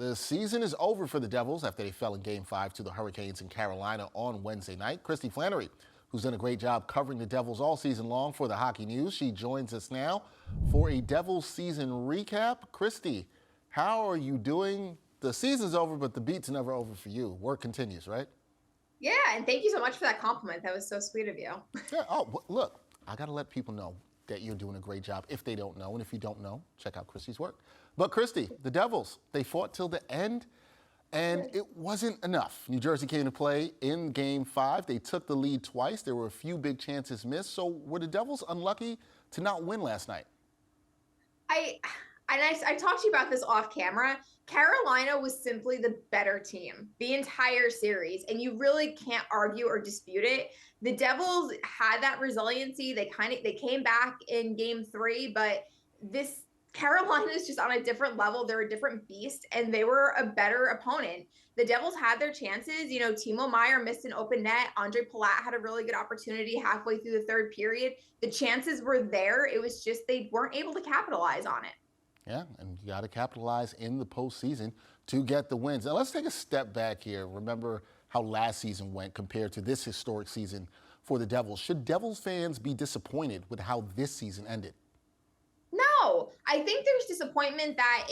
The season is over for the Devils after they fell in Game 5 to the Hurricanes in Carolina on Wednesday night. Kristy Flannery, who's done a great job covering the Devils all season long for the Hockey News, she joins us now for a Devils season recap. Kristy, how are you doing? The season's over, but the beat's never over for you. Work continues, right? Yeah, and thank you so much for that compliment. That was so sweet of you. Yeah. Oh, look, I got to let people know that you're doing a great job if they don't know. And if you don't know, check out Kristy's work. But Kristy, the Devils, they fought till the end, and it wasn't enough. New Jersey came to play in Game 5. They took the lead twice. There were a few big chances missed. So were the Devils unlucky to not win last night? I talked to you about this off camera. Carolina was simply the better team the entire series, and you really can't argue or dispute it. The Devils had that resiliency. They came back in Game 3, but this Carolina is just on a different level. They're a different beast, and they were a better opponent. The Devils had their chances. You know, Timo Meier missed an open net. Andre Palat had a really good opportunity halfway through the third period. The chances were there. It was just they weren't able to capitalize on it. Yeah, and you got to capitalize in the postseason to get the wins. Now, let's take a step back here. Remember how last season went compared to this historic season for the Devils. Should Devils fans be disappointed with how this season ended? No, I think there's disappointment that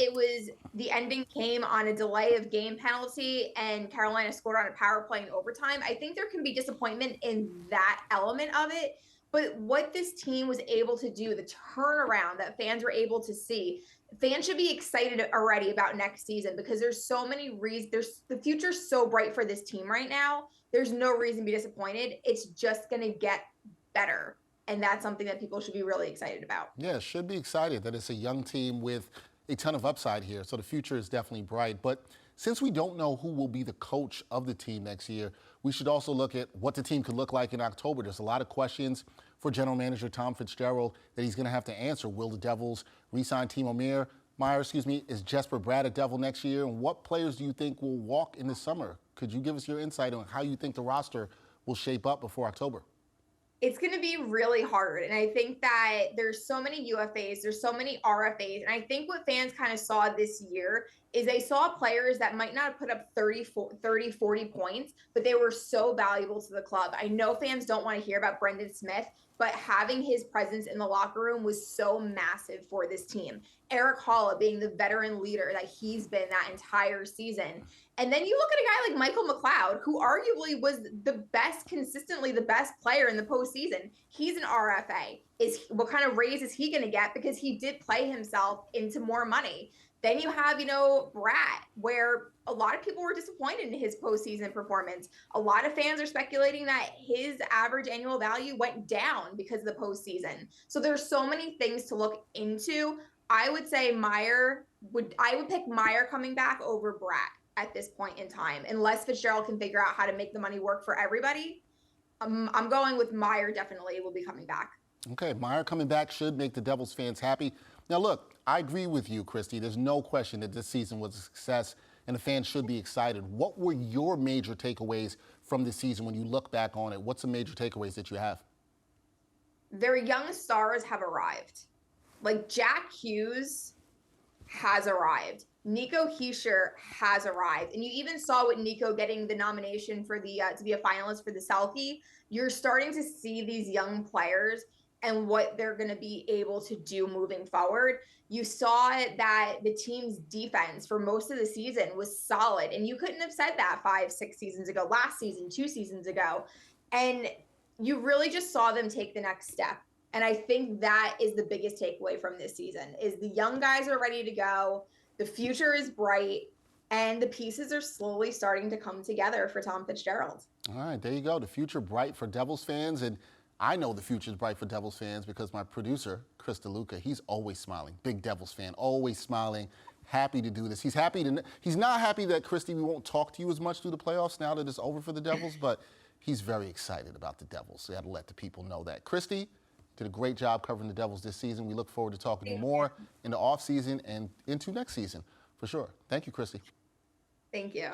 the ending came on a delay of game penalty and Carolina scored on a power play in overtime. I think there can be disappointment in that element of it. But what this team was able to do, the turnaround that fans were able to see, fans should be excited already about next season because there's so many reasons. The future's so bright for this team right now. There's no reason to be disappointed. It's just going to get better. And that's something that people should be really excited about. Yeah, should be excited that it's a young team with a ton of upside here. So the future is definitely bright. But since we don't know who will be the coach of the team next year, we should also look at what the team could look like in October. There's a lot of questions for general manager Tom Fitzgerald that he's going to have to answer. Will the Devils re-sign Timo Meier, is Jesper Bratt a Devil next year? And what players do you think will walk in the summer? Could you give us your insight on how you think the roster will shape up before October? It's going to be really hard. And I think that there's so many UFAs, there's so many RFAs. And I think what fans kind of saw this year is they saw players that might not have put up 30, 40 points, but they were so valuable to the club. I know fans don't want to hear about Brendan Smith, but having his presence in the locker room was so massive for this team. Eric Holla being the veteran leader that he's been that entire season. And then you look at a guy like Michael McLeod, who arguably was consistently the best player in the postseason. He's an RFA. What kind of raise is he going to get? Because he did play himself into more money. Then you have, Bratt, where a lot of people were disappointed in his postseason performance. A lot of fans are speculating that his average annual value went down because of the postseason. So there's so many things to look into. I would say I would pick Meier coming back over Bratt at this point in time, unless Fitzgerald can figure out how to make the money work for everybody. I'm going with Meier definitely will be coming back. Okay, Meier coming back should make the Devils fans happy. Now, look, I agree with you, Kristy. There's no question that this season was a success, and the fans should be excited. What were your major takeaways from this season when you look back on it? What's the major takeaways that you have? Their young stars have arrived. Like Jack Hughes has arrived. Nico Hischier has arrived. And you even saw with Nico getting the nomination for to be a finalist for the Selkie. You're starting to see these young players and what they're going to be able to do moving forward. You saw that the team's defense for most of the season was solid. And you couldn't have said that 5-6 seasons ago, last season, 2 seasons ago. And you really just saw them take the next step. And I think that is the biggest takeaway from this season is the young guys are ready to go. The future is bright, and the pieces are slowly starting to come together for Tom Fitzgerald. All right, there you go. The future bright for Devils fans. And I know the future is bright for Devils fans because my producer, Chris DeLuca, he's always smiling. Big Devils fan, always smiling, happy to do this. He's not happy that, Kristy, we won't talk to you as much through the playoffs now that it's over for the Devils, but he's very excited about the Devils. So you got to let the people know that. Kristy did a great job covering the Devils this season. We look forward to talking to you more in the offseason and into next season for sure. Thank you, Kristy. Thank you.